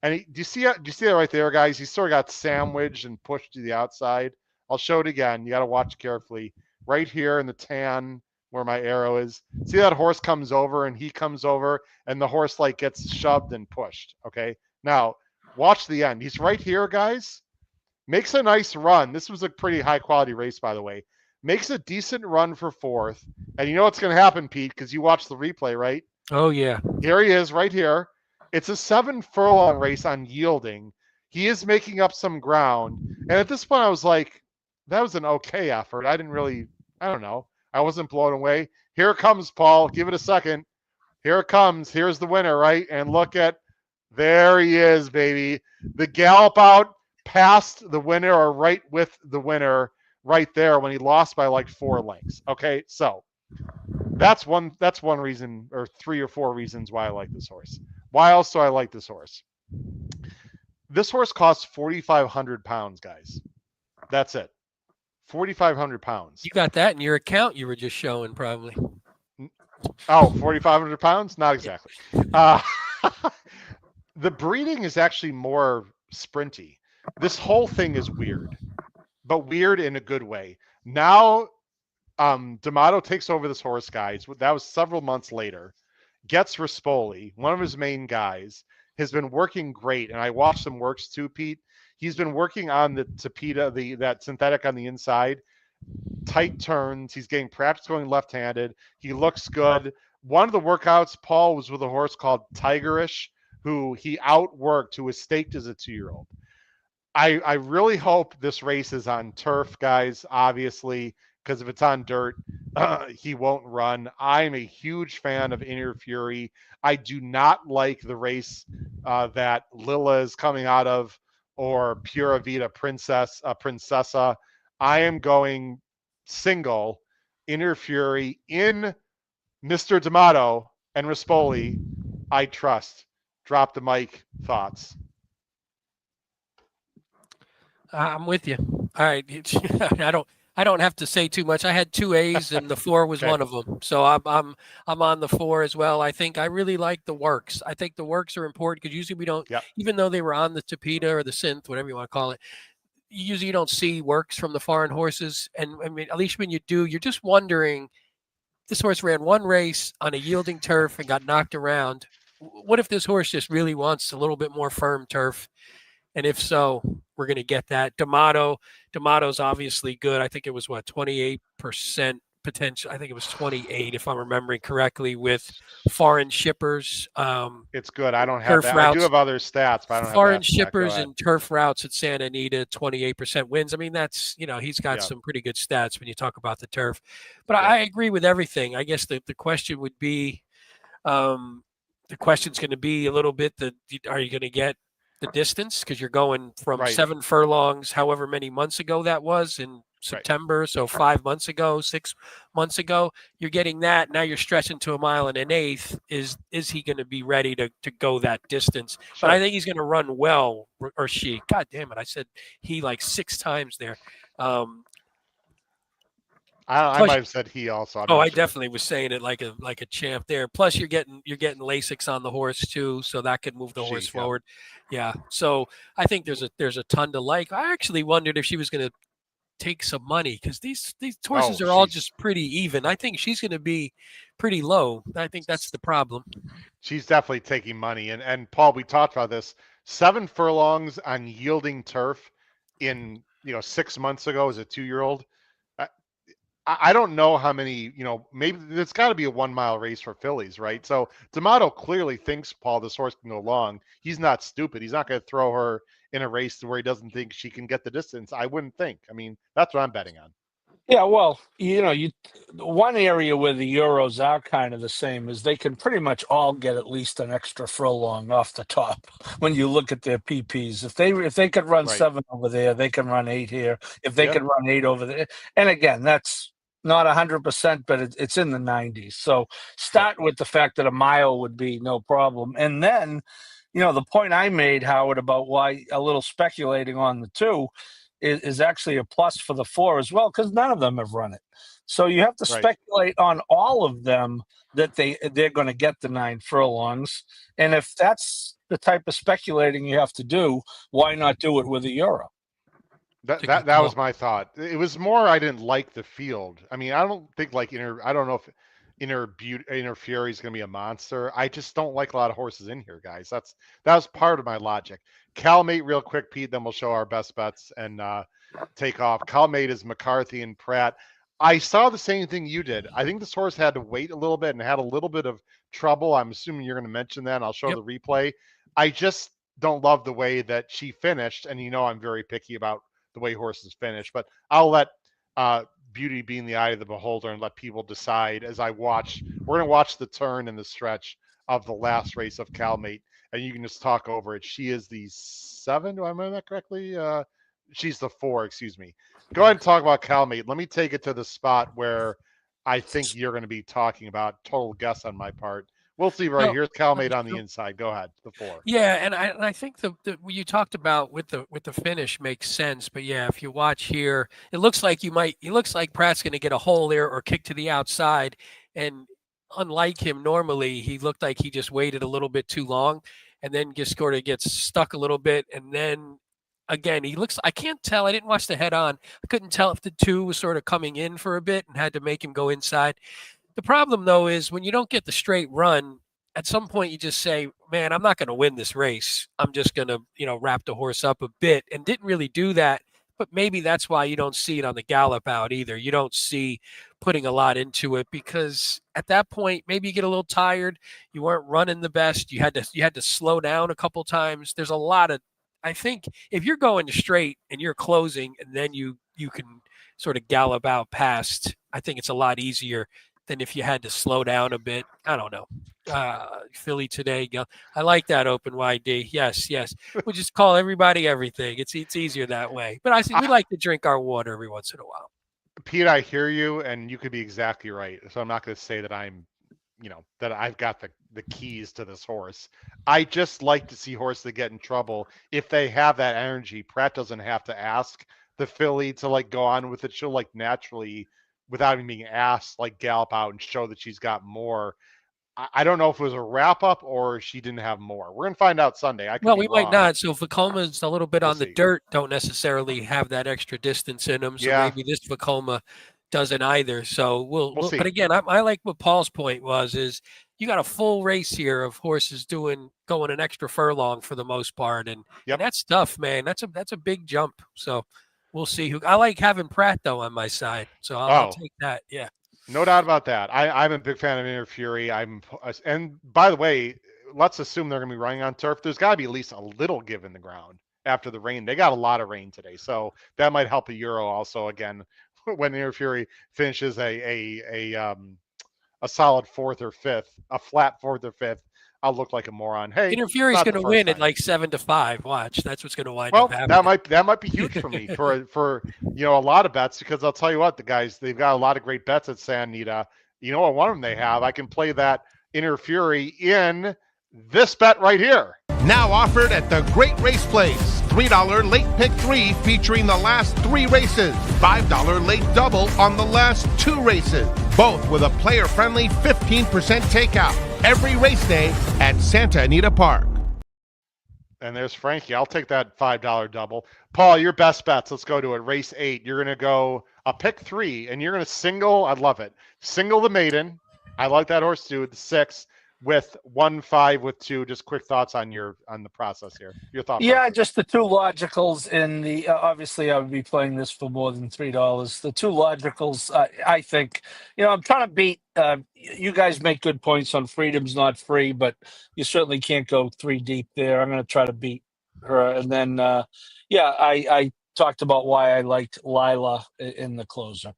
And do you see that right there, guys? He sort of got sandwiched and pushed to the outside. I'll show it again. You got to watch carefully. Right here in the tan where my arrow is. See that horse comes over and he comes over and the horse like gets shoved and pushed. Okay. Now watch the end. He's right here, guys. Makes a nice run. This was a pretty high quality race, by the way. Makes a decent run for fourth. And you know what's going to happen, Pete, because you watched the replay, right? Oh, yeah. Here he is right here. It's a 7 furlong race on yielding. He is making up some ground. And at this point, I was like, that was an okay effort. I don't know. I wasn't blown away. Here it comes, Paul. Give it a second. Here it comes. Here's the winner, right? And look at, there he is, baby. The gallop out past the winner or right with the winner right there when he lost by like 4 lengths. Okay, so That's one reason, or 3 or 4 reasons why I like this horse. Why else do I like this horse? This horse costs 4,500 pounds, guys. That's it. 4,500 pounds. You got that in your account you were just showing, probably. Oh, 4,500 pounds? Not exactly. Uh, the breeding is actually more sprinty. This whole thing is weird, but weird in a good way. Now, D'Amato takes over this horse, guys. That was several months later. Gets Rispoli, one of his main guys, has been working great, and I watched him works too, Pete. He's been working on the Tapeta, that synthetic on the inside, tight turns. He's getting practice going left-handed. He looks good. One of the workouts, Paul, was with a horse called Tigerish, who he outworked, who was staked as a 2-year-old. I really hope this race is on turf, guys, obviously, because if it's on dirt, he won't run. I'm a huge fan of Inner Fury. I do not like the race that Lila is coming out of, or Pura Vida Princessa. I am going single, Inner Fury, in Mr. D'Amato and Rispoli. I trust. Drop the mic. Thoughts? I'm with you. All right. I don't have to say too much. I had 2 A's and the 4 was Okay. one of them. So I'm on the 4 as well. I think I really like the works. I think the works are important because usually we don't, even though they were on the Tapeta or the synth, whatever you want to call it, usually you don't see works from the foreign horses. And I mean, at least when you do, you're just wondering, this horse ran one race on a yielding turf and got knocked around. What if this horse just really wants a little bit more firm turf? And if so, we're going to get that. D'Amato's obviously good. I think it was 28% potential. I think it was 28, if I'm remembering correctly, with foreign shippers. It's good. I don't have that. Routes, I do have other stats, but I don't foreign have that. shippers and turf routes at Santa Anita, 28% wins. I mean, that's, he's got some pretty good stats when you talk about the turf. But I agree with everything. I guess the question would be, the question's going to be a little bit are you going to get the distance, because you're going from 7 furlongs, however many months ago that was, in September, so 5 months ago, 6 months ago, you're getting that. Now you're stretching to 1 1/8. Is he going to be ready to go that distance? But I think he's going to run well, or she. God damn it, I said he like 6 times there. I might have said he also. I definitely was saying it like a champ there. Plus, you're getting Lasix on the horse too, so that could move the horse forward. Yeah. So I think there's a ton to like. I actually wondered if she was going to take some money, because these horses are all just pretty even. I think she's going to be pretty low. I think that's the problem. She's definitely taking money, and Paul, we talked about this. 7 furlongs on yielding turf in 6 months ago as a 2-year-old. I don't know how many, maybe it's got to be a 1 mile race for fillies, right? So D'Amato clearly thinks, Paul, this horse can go long. He's not stupid. He's not going to throw her in a race where he doesn't think she can get the distance. I wouldn't think. I mean, that's what I'm betting on. Yeah, well, one area where the Euros are kind of the same is they can pretty much all get at least an extra furlong off the top when you look at their PPs. If they could run 7 over there, they can run 8 here. If they can run 8 over there, and again, that's not 100%, but it's in the 90s. So start with the fact that a mile would be no problem, and then the point I made, Howard, about why a little speculating on the 2 is actually a plus for the 4 as well, because none of them have run it. So you have to speculate on all of them that they're going to get the 9 furlongs. And if that's the type of speculating you have to do, why not do it with a Euro? That was my thought. It was more I didn't like the field. I mean, I don't think I don't know if Inner Fury is going to be a monster. I just don't like a lot of horses in here, guys. That was part of my logic. Calmate real quick, Pete, then we'll show our best bets and take off. Calmate is McCarthy and Pratt. I saw the same thing you did. I think this horse had to wait a little bit and had a little bit of trouble. I'm assuming you're going to mention that, and I'll show the replay. I just don't love the way that she finished, and I'm very picky about the way horses finish, but I'll let beauty be in the eye of the beholder and let people decide as I watch. We're going to watch the turn and the stretch of the last race of Calmate, and you can just talk over it. She is the 7. Do I remember that correctly? She's the 4, excuse me. Go ahead and talk about Calmate. Let me take it to the spot where I think you're going to be talking about. Total guess on my part. We'll see right No, here. Calamate on the so inside. Go ahead. The 4. yeah, and I think the what you talked about with the finish makes sense. But yeah, if you watch here, it looks like it looks like Pratt's going to get a hole there or kick to the outside. And unlike him normally, he looked like he just waited a little bit too long, and then just sort of gets stuck a little bit. And then again, he looks. I can't tell. I didn't watch the head on. I couldn't tell if the 2 was sort of coming in for a bit and had to make him go inside. The problem, though, is when you don't get the straight run, at some point you just say, man, I'm not going to win this race. I'm just going to, wrap the horse up a bit, and didn't really do that. But maybe that's why you don't see it on the gallop out either. You don't see putting a lot into it because at that point, maybe you get a little tired. You weren't running the best. You had to slow down a couple times. There's a lot of, I think if you're going straight and you're closing and then you can sort of gallop out past, I think it's a lot easier than if you had to slow down a bit. I don't know. Philly today. I like that open wide D. Yes. We'll just call everybody everything. It's easier that way. But I see we like to drink our water every once in a while. Pete, I hear you, and you could be exactly right. So I'm not going to say that I'm, that I've got the keys to this horse. I just like to see horses that get in trouble if they have that energy. Pratt doesn't have to ask the filly to like go on with it. She'll like naturally, without even being asked, like gallop out and show that she's got more. I don't know if it was a wrap up or she didn't have more. We're gonna find out Sunday. I could Well, be we wrong. might not. So Vacoma's a little bit We'll on the see. dirt, don't necessarily have that extra distance in them. So Yeah. maybe this Vacoma doesn't either. So we'll see. But again, I like what Paul's point is you got a full race here of horses going an extra furlong for the most part, and that's tough, man. That's a big jump. So we'll see who. I like having Pratt though on my side, so I'll take that. Yeah. No doubt about that. I'm a big fan of Inner Fury. And by the way, let's assume they're going to be running on turf. There's got to be at least a little give in the ground after the rain. They got a lot of rain today, so that might help a Euro also. Again, when Inner Fury finishes a solid 4th or 5th, a flat 4th or 5th, I'll look like a moron. Hey, Inner Fury's going to win at like 7-5. Watch, that's what's going to wind up happening. That might be huge for me for a lot of bets, because I'll tell you what, the guys, they've got a lot of great bets at San Anita. You know what one of them they have? I can play that Inner Fury in this bet right here. Now offered at the Great Race Place. $3 late pick 3 featuring the last 3 races. $5 late double on the last 2 races. Both with a player-friendly 15% takeout. Every race day at Santa Anita Park. And there's Frankie. I'll take that $5 double. Paul, your best bets. Let's go to it. Race 8. You're going to go a pick 3, and you're going to single. I love it. Single the maiden. I like that horse too. The 6 with 1, 5 with 2. Just quick thoughts on the process here. Your thoughts? Yeah, just the 2 logicals in the. Obviously, I would be playing this for more than $3. The 2 logicals, I think. I'm trying to beat. You guys make good points on Freedom's not free, but you certainly can't go 3 deep there. I'm going to try to beat her, and then I talked about why I liked Lila in the closer.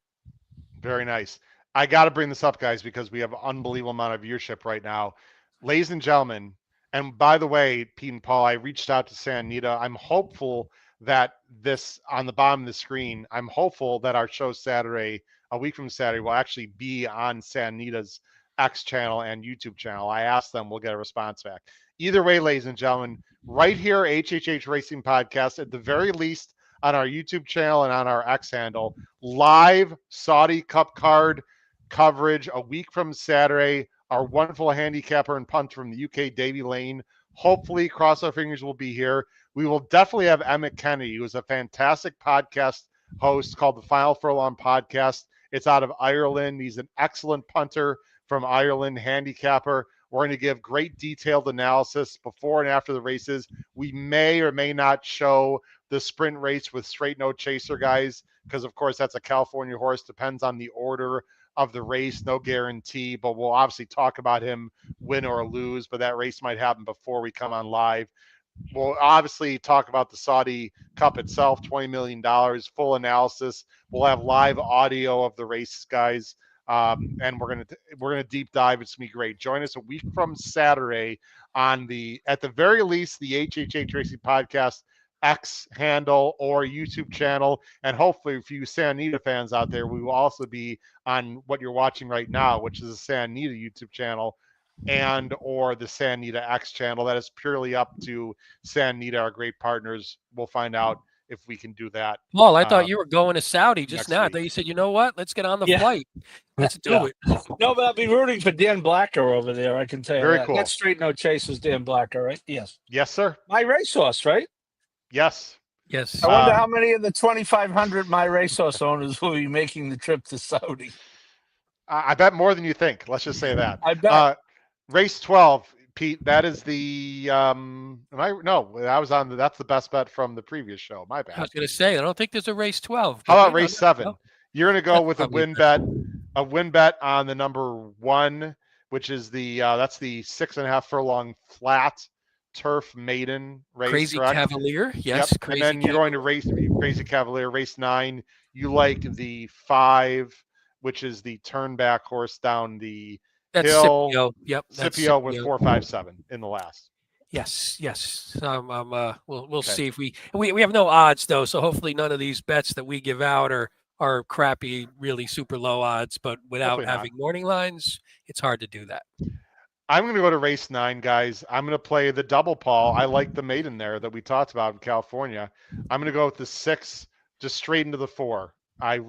Very nice. I got to bring this up, guys, because we have an unbelievable amount of viewership right now. Ladies and gentlemen, and by the way, Pete and Paul, I reached out to San Anita. I'm hopeful that this, on the bottom of the screen, I'm hopeful that our show Saturday, a week from Saturday, will actually be on San Anita's X channel and YouTube channel. I asked them, we'll get a response back. Either way, ladies and gentlemen, right here, HHH Racing Podcast, at the very least, on our YouTube channel and on our X handle, live Saudi Cup card coverage a week from Saturday. Our wonderful handicapper and punter from the UK, Davy Lane, hopefully, cross our fingers, will be here. We will definitely have Emmett Kennedy, who is a fantastic podcast host called the Final Furlong Podcast. It's out of Ireland. He's an excellent punter from Ireland, handicapper. We're going to give great detailed analysis before and after the races. We may or may not show the sprint race with Straight No Chaser, guys, because, of course, that's a California horse. Depends on the order of the race, no guarantee, but we'll obviously talk about him win or lose, but that race might happen before we come on live. We'll obviously talk about the Saudi Cup itself, $20 million, full analysis. We'll have live audio of the races, guys, and we're gonna deep dive. It's gonna be great. Join us a week from Saturday on at the very least, the HHH Racing Podcast X handle or YouTube channel. And hopefully, for you Santa Anita fans out there, we will also be on what you're watching right now, which is the Santa Anita YouTube channel and or the Santa Anita X channel. That is purely up to Santa Anita, our great partners. We'll find out if we can do that. Paul, I thought you were going to Saudi just next now. I week. thought you said, you know what? Let's get on the Yeah. flight. Let's do Yeah. it. No, but I'll be rooting for Dan Blacker over there. I can tell you Very that. cool. That Straight No Chase is Dan Blacker, right? Yes. Yes, sir. My racehorse, right? Yes. Yes. I wonder how many of the 2,500 My Racehorse owners will be making the trip to Saudi. I bet more than you think. Let's just say that. I bet. Race 12, Pete. That is the that was on that's the best bet from the previous show. My bad. I was going to say, I don't think there's a race 12. How about No, race 7? no. You're going to go That's with a probably win bet on the number 1, which is the that's the 6.5 furlong flat turf maiden race. Crazy correct? Cavalier. Yes. Yep. Crazy And then you're going to race Crazy Cavalier race 9. You like the 5, which is the turn back horse down the That's hill. Scipio. Yep. That's Scipio with 4.57 in the last. Yes. We'll Okay. see if we have no odds though, so hopefully none of these bets that we give out are crappy, really super low odds. But without Hopefully not. having morning lines, it's hard to do that. I'm going to go to race 9, guys. I'm going to play the double Paul. I like the maiden there that we talked about in California. I'm going to go with the 6, just straight into the 4. I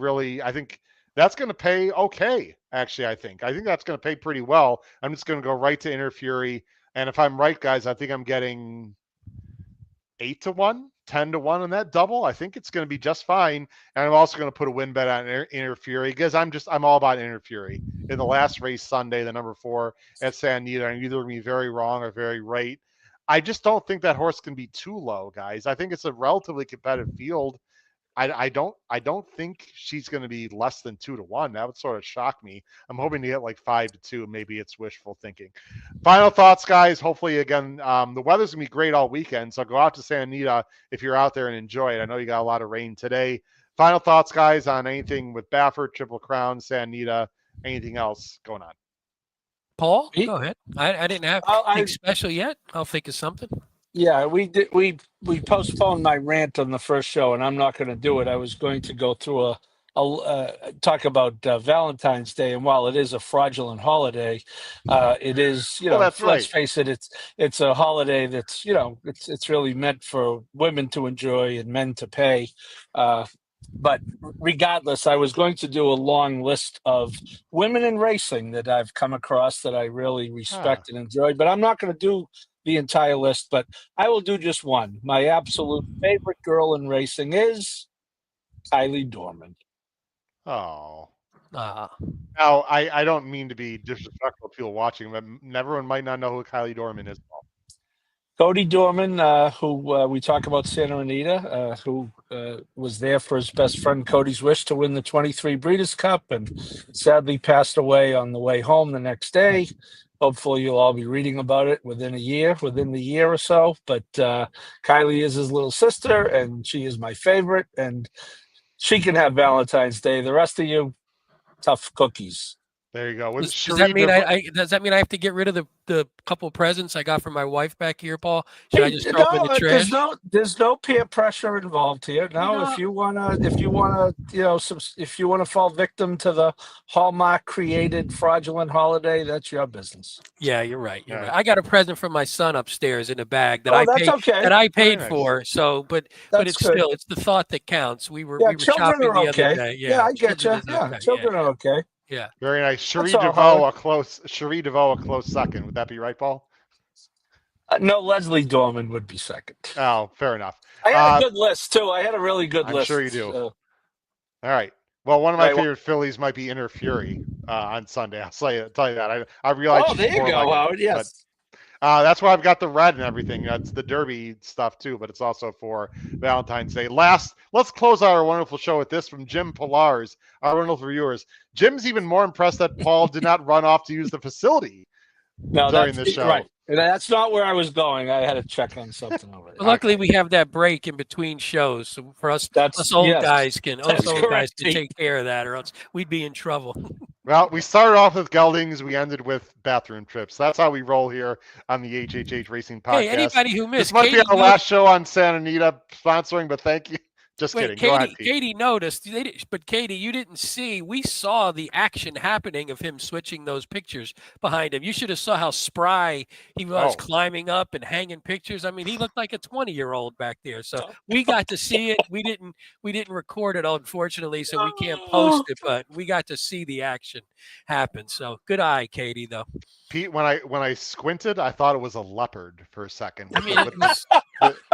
think that's going to pay okay. Actually, I think that's going to pay pretty well. I'm just going to go right to Inner Fury. And if I'm right, guys, I think I'm getting 8-1, 10-1 on that double. I think it's going to be just fine. And I'm also going to put a win bet on Inner Fury because I'm all about Inner Fury. In the last race Sunday, the number 4 at Santa Anita, I'm either going to be very wrong or very right. I just don't think that horse can be too low, guys. I think it's a relatively competitive field. I don't think she's going to be less than 2-1. That would sort of shock me. I'm hoping to get like 5-2. Maybe it's wishful thinking. Final thoughts, guys. Hopefully, again, the weather's going to be great all weekend. So go out to Santa Anita if you're out there and enjoy it. I know you got a lot of rain today. Final thoughts, guys, on anything with Baffert, Triple Crown, Santa Anita, anything else going on? Paul, go ahead. I didn't have anything special yet. I'll think of something. Yeah, we did. We postponed my rant on the first show, and I'm not going to do it. I was going to go through talk about Valentine's Day, and while it is a fraudulent holiday, it is that's let's right. face it, it's a holiday that's it's really meant for women to enjoy and men to pay. But regardless, I was going to do a long list of women in racing that I've come across that I really respect and enjoy. But I'm not going to do the entire list, but I will do just one. My absolute favorite girl in racing is Kylie Dorman. Oh. Now, I don't mean to be disrespectful to people watching, but everyone might not know who Kylie Dorman is. Cody Dorman, who we talk about Santa Anita, who was there for his best friend Cody's wish to win the 23 Breeders' Cup and sadly passed away on the way home the next day. Hopefully you'll all be reading about it within the year or so. But Kylie is his little sister, and she is my favorite, and she can have Valentine's Day. The rest of you, tough cookies. There you go. Does that mean I have to get rid of the couple presents I got from my wife back here, Paul? Should I just throw them in the trash? There's no peer pressure involved here. No, if you wanna fall victim to the Hallmark created fraudulent holiday, that's your business. Yeah, you're right. You're right. I got a present from my son upstairs in a bag that I paid for. So, but it's still it's the thought that counts. We were shopping the other day. Yeah, I get you. Yeah, children are okay. Yeah. Very nice. Cherie DeVoe a close second. Would that be right, Paul? No, Leslie Dorman would be second. Oh, fair enough. I had a good list too. I had a really good list. I'm sure you do. All right. Well, one of my favorite fillies might be Inner Fury on Sunday. I'll tell you that. I realize. Oh, there you go, Howard. Yes. That's why I've got the red and everything. It's the Derby stuff too, but it's also for Valentine's Day. Let's close our wonderful show with this from Jim Pillars, our wonderful viewers. Jim's even more impressed that Paul did not run off to use the facility during the show. Right. That's not where I was going. I had to check on something over there. Well, luckily, we have that break in between shows, so for us old guys can take care of that, or else we'd be in trouble. Well, we started off with geldings. We ended with bathroom trips. That's how we roll here on the HHH Racing Podcast. Hey, anybody who This missed, might Katie be our last show on Santa Anita sponsoring, but thank you. Just Wait, kidding. Go ahead, Pete. Katie noticed, but Katie, you didn't see. We saw the action happening of him switching those pictures behind him. You should have saw how spry he was climbing up and hanging pictures. I mean, he looked like a 20-year-old back there. So we got to see it. We didn't record it, unfortunately, so we can't post it. But we got to see the action happen. So good eye, Katie, though. Pete, when I squinted, I thought it was a leopard for a second. I mean,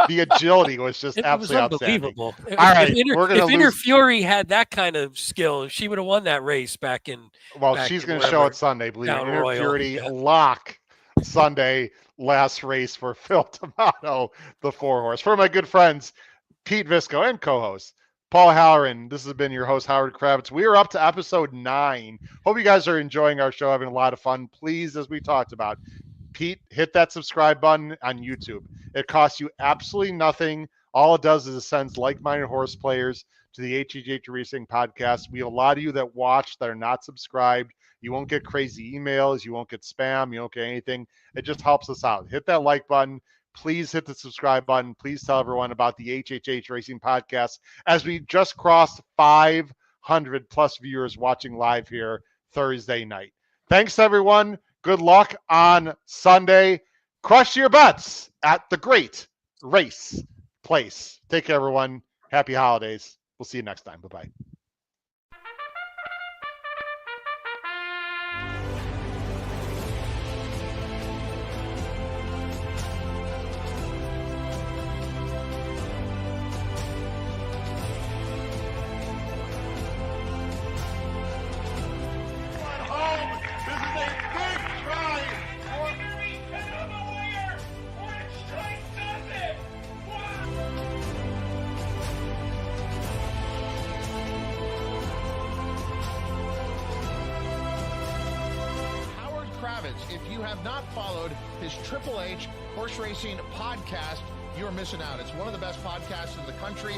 the agility was just absolutely unbelievable. All right, we're going to Inner Fury had that kind of skill, she would have won that race back in. Well, she's going to show it Sunday. Believe me, Inner Fury lock Sunday. Last race for Phil Tomato, the 4-horse. For my good friends, Pete Visco and co-host Paul Halloran. This has been your host, Howard Kravitz. We are up to episode 9. Hope you guys are enjoying our show, having a lot of fun. Please, as we talked about, Pete, hit that subscribe button on YouTube. It costs you absolutely nothing. All it does is it sends like-minded horse players to the HHH Racing Podcast. We have a lot of you that watch that are not subscribed. You won't get crazy emails. You won't get spam. You won't get anything. It just helps us out. Hit that like button. Please hit the subscribe button. Please tell everyone about the HHH Racing Podcast as we just crossed 500 plus viewers watching live here Thursday night. Thanks, everyone. Good luck on Sunday. Crush your bets at the Great Race Place. Take care, everyone. Happy holidays. We'll see you next time. Bye-bye. If you have not followed his Triple H Horse Racing Podcast, you're missing out. It's one of the best podcasts in the country.